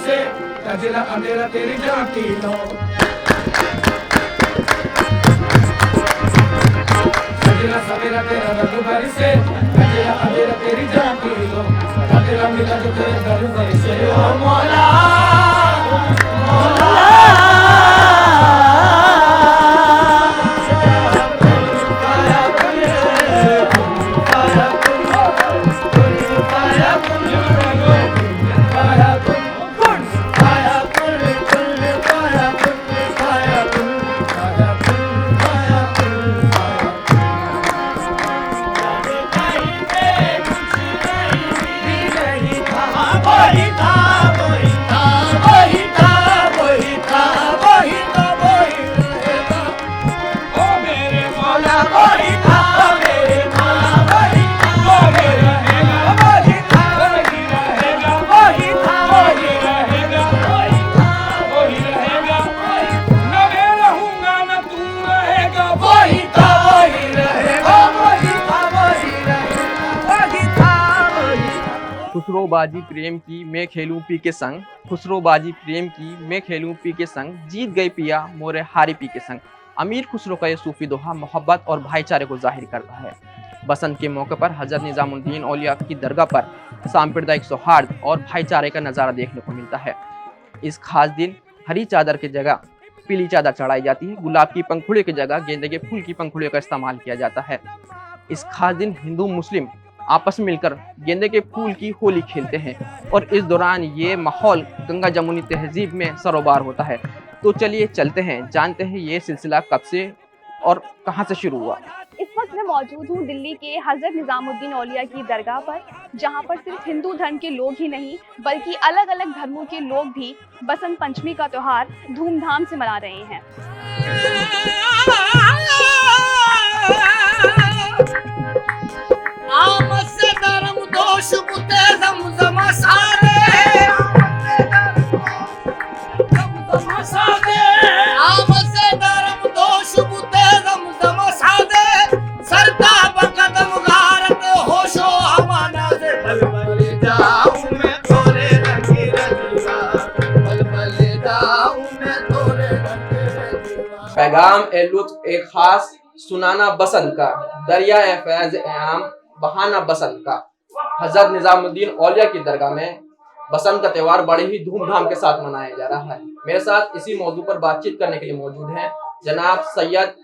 से कजला अंधेरा तेरी झांकी लो, कजला सवेरा तेरा रघुबर से कजला अंधेरा तेरी झांकी लो, कजला मिला जो तेरे दरबार से ओ मौला मौला खुसरोबाजी प्रेम की मैं खेलूं पी के संग, खुसरोबाजी प्रेम की मैं खेलूं पी के संग, जीत गई पिया मोरे हारी पी के संग। अमीर खुसरो का यह सूफी दोहा मोहब्बत और भाईचारे को जाहिर करता है। बसंत के मौके पर हजरत निजामुद्दीन औलिया की दरगाह पर सांप्रदायिक सौहार्द और भाईचारे का नज़ारा देखने को मिलता है। इस खास दिन हरी चादर की जगह पीली चादर चढ़ाई जाती है, गुलाब की पंखुड़ियों की जगह गेंदे के फूल की पंखुड़ियों का इस्तेमाल किया जाता है। इस खास दिन हिंदू मुस्लिम आपस में मिलकर गेंदे के फूल की होली खेलते हैं और इस दौरान ये माहौल गंगा जमुनी तहजीब में सरोबार होता है। तो चलिए चलते हैं, जानते हैं ये सिलसिला कब से और कहां से शुरू हुआ। इस वक्त मैं मौजूद हूँ दिल्ली के हजरत निजामुद्दीन औलिया की दरगाह पर, जहाँ पर सिर्फ हिंदू धर्म के लोग ही नहीं बल्कि अलग अलग धर्मों के लोग भी बसंत पंचमी का त्योहार धूमधाम से मना रहे हैं। पैगाम ए लुत्फ एक खास सुनाना बसंत का, दरिया ए फैज ए आम बहाना बसंत का। हजरत निजामुद्दीन औलिया की दरगाह में बसंत का त्योहार बड़े ही धूमधाम के साथ मनाया जा रहा है। मेरे साथ इसी मौजू पर बातचीत करने के लिए मौजूद हैं जनाब सैयद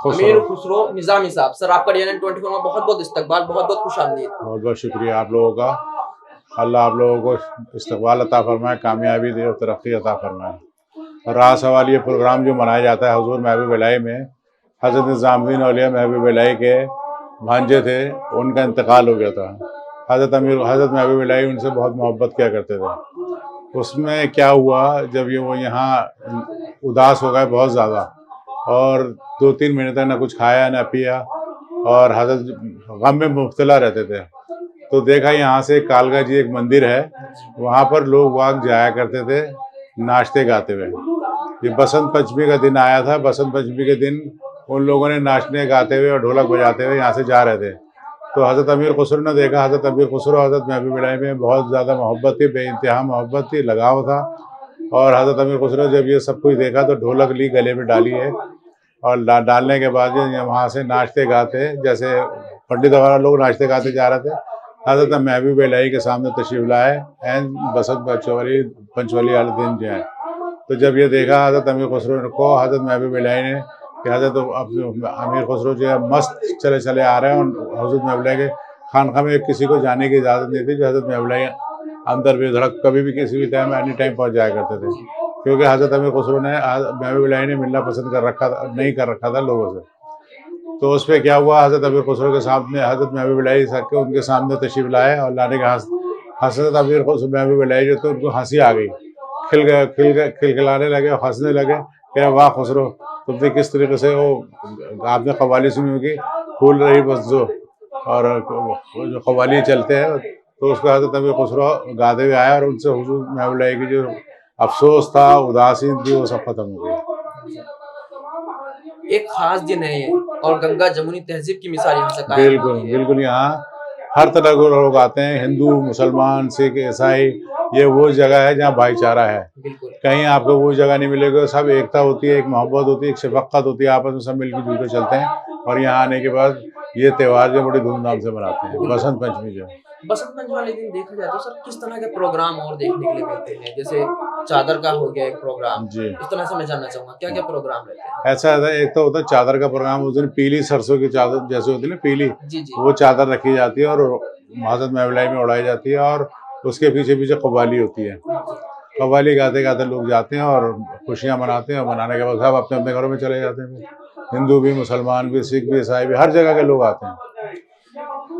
अमीर खुसरो निजामी साहब। सर, आपका DNN 24 में बहुत बहुत इस्तकबाल, बहुत बहुत खुशामदीद। बहुत बहुत शुक्रिया आप लोगों का। अल्लाह आप लोगों को इस्तकबाल अता फरमाए, कामयाबी दे और तरक्की अता फरमाए। और रहा सवाल ये प्रोग्राम जो मनाया जाता है हुजूर महबूब इलाही में, हज़रत निज़ामुद्दीन औलिया महबूब इलाही के भांजे थे, उनका इंतकाल हो गया था। हज़रत महबूब इलाही उनसे बहुत मोहब्बत किया करते थे। उसमें क्या हुआ, जब ये वो यहाँ उदास हो गए बहुत ज़्यादा और 2-3 महीने तक ना कुछ खाया ना पिया और हज़रत गम में मुब्तला रहते थे। तो देखा यहाँ से कालका जी एक मंदिर है, वहाँ पर लोग वाग जाया करते थे नाचते गाते हुए। ये बसंत पंचमी का दिन आया था। बसंत पंचमी के दिन उन लोगों ने नाचने गाते हुए और ढोलक बजाते हुए यहाँ से जा रहे थे। तो हज़रत अमीर खुसरो ने देखा। हज़रत अमीर खुसरो हज़रत महबूब इलाही में बहुत ज़्यादा मोहब्बत थी, बेइंतहा मोहब्बत थी, लगाव था। और हज़रत अमीर खुसरो जब ये सब कुछ देखा तो ढोलक ली, गले में डाली है और डालने के बाद वहाँ से नाचते गाते, जैसे पंडित वगैरह लोग नाचते गाते जा रहे थे, हज़रत महबूब इलाही के सामने तशरीफ़ लाए एंड बसंत पंचवली वाले दिन जो है। तो जब ये देखा हज़रत अमीर खुसरो को, हज़रत महबूब इलाही ने कि हज़रत अमीर खुसरो जो है मस्त चले चले आ रहे हैं और हज़रत महबूब इलाही के खानका में किसी को जाने की इजाज़त नहीं थी। जो हज़रत महबूब इलाही अंदर बेधड़क कभी भी किसी भी टाइम एनी टाइम पहुँच जाया करते थे, क्योंकि हज़रत अमीर खुसरो ने महबूब इलाही ने मिलना पसंद नहीं कर रखा था लोगों से। तो उस पर क्या हुआ, हज़रत अमीर खुसरो के सामने हज़रत महबूब इलाही के उनके सामने तशरीफ़ लाए और लाने के हज़रत अमीर खुसरो महबूब इलाही जो तो उनको हंसी आ गई, खिलखिलाने लगे, हंसने लगे। क्या वाह खुसरो, तुमने किस तरीके से वो आपने कव्वाली सुनी होगी, फूल रही बस जो, और जो कव्वाली चलते हैं, तो उसको हज़रत अमीर खुसरो गाते हुए आया और उनसे हुजूर महबूब इलाही की जो अफसोस था, उदासी थी, वो सब खत्म हो गई। एक खास दिन है ये और गंगा जमुनी तहजीब की मिसाल यहाँ से कायम बिल्कुल बिल्कुल। यहाँ हर तरह के लोग आते हैं, हिंदू, मुसलमान, सिख, ईसाई, ये वो जगह है जहाँ भाईचारा है। बिल्कुल। कहीं आपको वो जगह नहीं मिलेगी। सब एकता होती है, एक मोहब्बत होती है, एक शफकत होती है, आपस में सब मिलकर जुलकर चलते हैं। और यहाँ आने के बाद ये त्यौहार जो बड़ी धूमधाम से मनाते हैं, बसंत पंचमी जो। बसंत पंचमी वाले दिन देखा जाए तो सर किस तरह के प्रोग्राम और देखने के लिए मिलते हैं? जैसे चादर का हो गया एक प्रोग्राम, जी। इस तरह से मैं जानना चाहूंगा क्या क्या प्रोग्राम रहते हैं? ऐसा है, एक तो होता है चादर का प्रोग्राम। उस दिन पीली सरसों की चादर जैसे होती है ना, पीली, जी जी। वो चादर रखी जाती है और हजरत महफिल में उड़ाई जाती है। और उसके पीछे पीछे कव्वाली होती है। कव्वाली गाते गाते लोग जाते हैं और खुशियाँ मनाते हैं। और मनाने के बाद सब अपने अपने घरों में चले जाते हैं। हिंदू भी, मुसलमान भी, सिख भी, ईसाई भी, हर जगह के लोग आते हैं।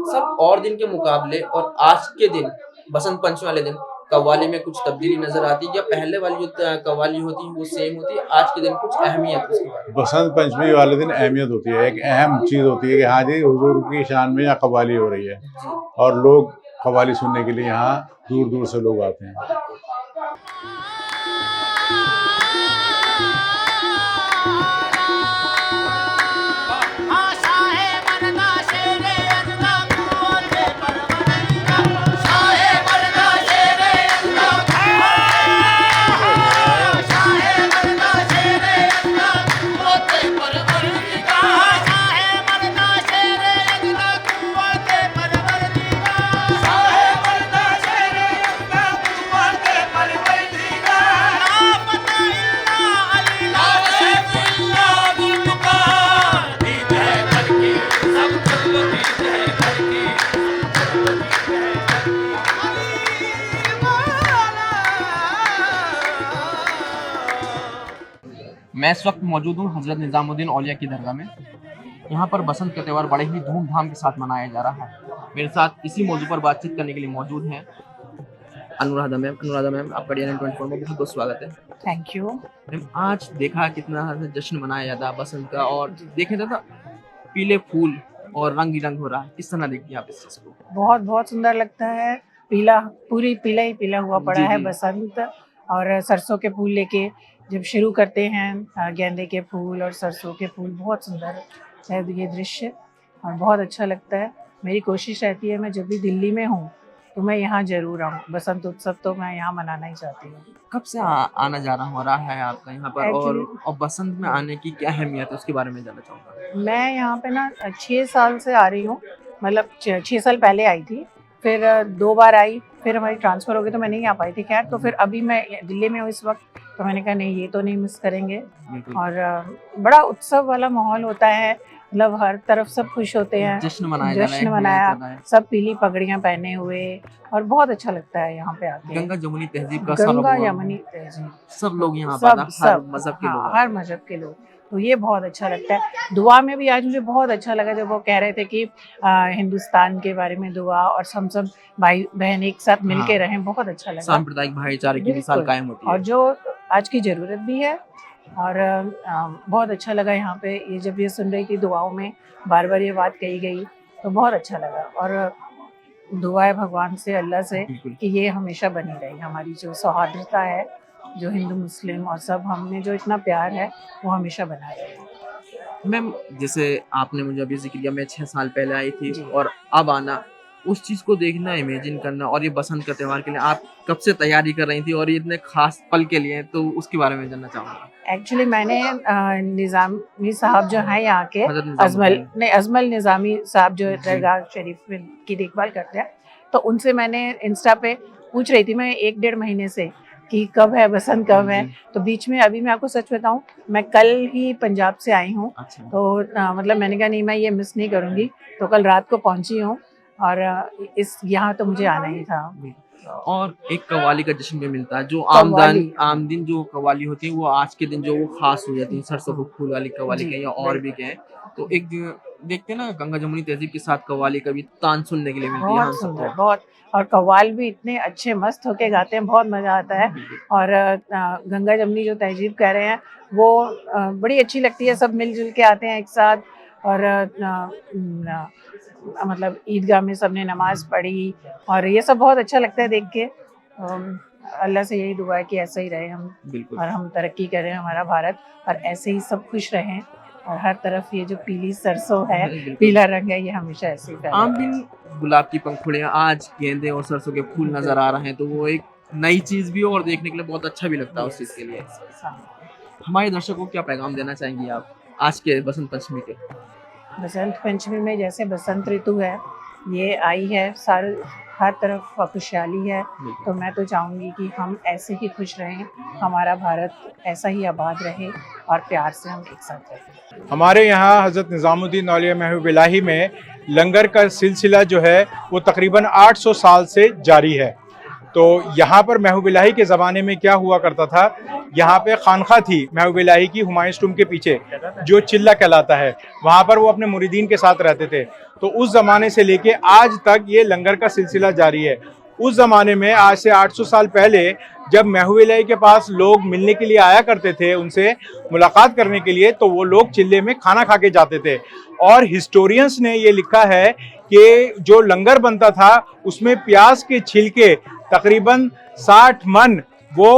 सब और दिन के मुकाबले और आज के दिन बसंत पंचमी वाले दिन कव्वाली में कुछ तब्दीली नजर आती है या पहले वाली जो कव्वाली होती है वो सेम होती है? आज के दिन कुछ अहमियत उसके बारे में? बसंत पंचमी वाले दिन अहमियत होती है, एक अहम चीज़ होती है कि हाँ जी हुजूर की शान में यहाँ कव्वाली हो रही है। जी। और लोग कव्वाली सुनने के लिए यहाँ दूर दूर से लोग आते हैं। मैं इस वक्त मौजूद हूँ हजरत निजामुद्दीन औलिया की दरगाह में। यहाँ पर बसंत का त्यौहार बड़े ही धूमधाम के साथ मनाया जा रहा है। मेरे साथ इसी मौजू पर बातचीत करने के लिए मौजूद हैं अनुराधा मैम। अनुराधा मैम, आपका DNN 24 में बहुत बहुत स्वागत है। Thank you. मैम, आज देखा कितना जश्न मनाया जाता है बसंत का, और देखे जाता पीले फूल और रंग बिरंग हो रहा है। किस तरह देखती है आप इस चीज को? बहुत बहुत सुंदर लगता है। पीला, पूरी पीला ही पीला हुआ पड़ा जी, है जी। बसंत। और सरसों के फूल लेके जब शुरू करते हैं, गेंदे के फूल और सरसों के फूल, बहुत सुंदर है ये दृश्य और बहुत अच्छा लगता है। मेरी कोशिश रहती है मैं जब भी दिल्ली में हूँ तो मैं यहाँ जरूर आऊँ। बसंत उत्सव तो मैं यहाँ मनाना ही चाहती हूँ। कब से आना जाना हो रहा है आपका यहाँ पर, और बसंत में आने की क्या अहमियत है उसके बारे में जानना चाहूँगा। मैं यहाँ पे ना 6 साल से आ रही हूँ। मतलब 6 साल पहले आई थी, फिर 2 बार आई, फिर हमारी ट्रांसफ़र हो गई तो मैं नहीं आ पाई थी। खैर, तो फिर अभी मैं दिल्ली में हूँ इस वक्त, तो मैंने कहा नहीं, ये तो नहीं मिस करेंगे। और बड़ा उत्सव वाला माहौल होता है। मतलब हर तरफ सब खुश होते हैं, जश्न मनाया जा रहा है, जश्न मनाया, सब पीली पगड़ियाँ पहने हुए, और बहुत अच्छा लगता है यहाँ पे आके। गंगा जमुनी तहजीब का गंगा यमुनी तहजीब, सब लोग यहाँ पर, हर मजहब के लोग, हर मजहब के लोग, तो ये बहुत अच्छा लगता है। दुआ में भी आज मुझे बहुत अच्छा लगा जब वो कह रहे थे कि हिंदुस्तान के बारे में दुआ, और हम सब भाई बहन एक साथ मिलके रहें। बहुत अच्छा लगा, सांप्रदायिक भाईचारे की मिसाल कायम होती है, और जो आज की जरूरत भी है। और बहुत अच्छा लगा यहाँ पे, ये जब ये सुन रही थी दुआओं में बार बार ये बात कही गई तो बहुत अच्छा लगा। और दुआ है भगवान से, अल्लाह से, कि ये हमेशा बनी रही। हमारी जो सौहार्दता है, जो हिंदू मुस्लिम और सब हमें जो इतना प्यार है, वो हमेशा बना रहे। मैम, जैसे आपने मुझे अभी जिक्र किया, मैं 6 साल पहले आई थी और अब आना, उस चीज़ को देखना, इमेजिन करना, और ये बसंत का त्यौहार के लिए आप कब से तैयारी कर रही थी और ये इतने खास पल के लिए, तो उसके बारे में जानना चाहूँगा। एक्चुअली मैंने निज़ामी साहब जो हैं यहाँ के, अजमल निज़ामी साहब जो दरगाह शरीफ की देखभाल करते हैं, तो उनसे मैंने इंस्टा पे पूछ रही थी मैं 1-1.5 महीने से कि कब है बसंत, कब है। तो बीच में, अभी मैं आपको सच बताऊं, मैं कल ही पंजाब से आई हूँ। अच्छा। तो मतलब मैंने कहा नहीं, मैं ये मिस नहीं करूँगी, तो कल रात को पहुँची हूँ और इस यहाँ तो मुझे आना ही था। और एक कव्वाली का जश्न भी मिलता है, जो आम दिन जो कव्वाली होती है वो आज के दिन जो वो खास हो जाती है, सरसों के फूल वाली कव्वाली कहें या और भी कहें। तो एक देखते हैं ना, गंगा जमुनी तहजीब के साथ कव्वाली का भी तान सुनने के लिए मिलती है। बहुत सुंदर, बहुत, और कव्वाल भी इतने अच्छे मस्त होके गाते हैं, बहुत मजा आता है। और गंगा जमुनी जो तहजीब कह रहे हैं वो बड़ी अच्छी लगती है। सब मिलजुल के आते हैं एक साथ, और मतलब ईदगाह में सबने नमाज पढ़ी, और ये सब बहुत अच्छा लगता है देख के। अल्लाह से यही दुआ है कि ऐसा ही रहे हम, और हम तरक्की करें, हमारा भारत, और ऐसे ही सब खुश रहें, और हर तरफ ये जो पीली सरसों है, पीला रंग है, ये हमेशा ऐसे ही फैले। आम दिन गुलाब की पंखुड़ियाँ, आज गेंदे और सरसों के फूल नजर आ रहे हैं, तो वो एक नई चीज भी हो और देखने के लिए बहुत अच्छा भी लगता है उस चीज के लिए। हमारे दर्शकों को क्या पैगाम देना चाहेंगी आप आज के बसंत पंचमी के? बसंत पंचमी में जैसे बसंत ऋतु है ये आई है, सारे हर तरफ खुशहाली है, तो मैं तो चाहूँगी कि हम ऐसे ही खुश रहें, हमारा भारत ऐसा ही आबाद रहे और प्यार से हम एक साथ रहें। हमारे यहाँ हज़रत निज़ामुद्दीन औलिया महबूब इलाही में लंगर का सिलसिला जो है वो तकरीबन 800 साल से जारी है। तो यहाँ पर महबूब इलाही के ज़माने में क्या हुआ करता था, यहाँ पे खानखा थी महबूब इलाही की हुमायूं टूम के पीछे, जो चिल्ला कहलाता है, वहाँ पर वो अपने मुरीदीन के साथ रहते थे। तो उस ज़माने से लेके आज तक ये लंगर का सिलसिला जारी है। उस ज़माने में आज से 800 साल पहले जब महबूब इलाही के पास लोग मिलने के लिए आया करते थे, उनसे मुलाकात करने के लिए, तो वो लोग चिल्ले में खाना खा के जाते थे। और हिस्टोरियंस ने ये लिखा है कि जो लंगर बनता था उसमें प्याज के छिलके तकरीबन 60 मन वो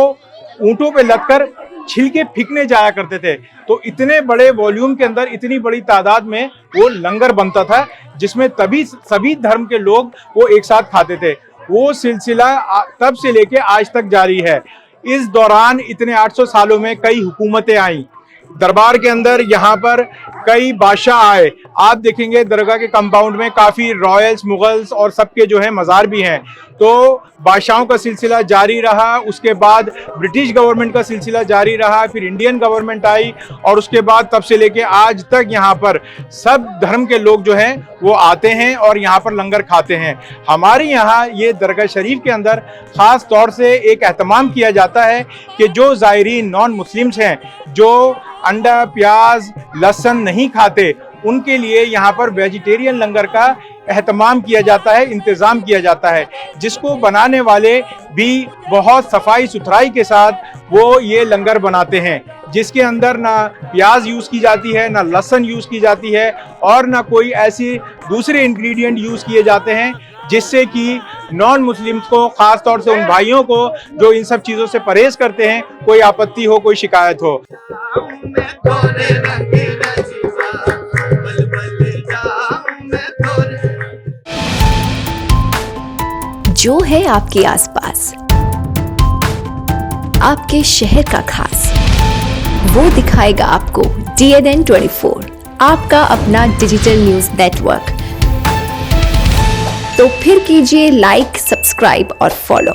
ऊंटों पे लदकर छिलके फेंकने जाया करते थे। तो इतने बड़े वॉल्यूम के अंदर इतनी बड़ी तादाद में वो लंगर बनता था, जिसमें तभी सभी धर्म के लोग वो एक साथ खाते थे। वो सिलसिला तब से लेके आज तक जारी है। इस दौरान इतने 800 सालों में कई हुकूमतें आई, दरबार के अंदर यहाँ पर कई बादशाह आए। आप देखेंगे दरगाह के कंपाउंड में काफ़ी रॉयल्स, मुगल्स और सबके जो है मज़ार भी हैं। तो बादशाहों का सिलसिला जारी रहा, उसके बाद ब्रिटिश गवर्नमेंट का सिलसिला जारी रहा, फिर इंडियन गवर्नमेंट आई, और उसके बाद तब से लेके आज तक यहाँ पर सब धर्म के लोग जो हैं वो आते हैं और यहाँ पर लंगर खाते हैं। हमारे यहाँ ये दरगाह शरीफ के अंदर ख़ास तौर से एक एहतमाम किया जाता है कि जो ज़ायरीन नॉन मुस्लिम्स हैं, जो अंडा, प्याज, लहसुन नहीं खाते, उनके लिए यहाँ पर वेजिटेरियन लंगर का एहतमाम किया जाता है, इंतज़ाम किया जाता है, जिसको बनाने वाले भी बहुत सफाई सुथराई के साथ वो ये लंगर बनाते हैं, जिसके अंदर ना प्याज यूज़ की जाती है, ना लहसुन यूज़ की जाती है, और ना कोई ऐसी दूसरे इंग्रेडिएंट यूज़ किए जाते हैं जिससे कि नॉन मुस्लिम्स को, ख़ास तौर से उन भाइयों को जो इन सब चीज़ों से परहेज़ करते हैं, कोई आपत्ति हो, कोई शिकायत हो। जो है आपके आसपास, आपके शहर का खास, वो दिखाएगा आपको DNN 24, आपका अपना डिजिटल न्यूज नेटवर्क। तो फिर कीजिए लाइक, सब्सक्राइब और फॉलो।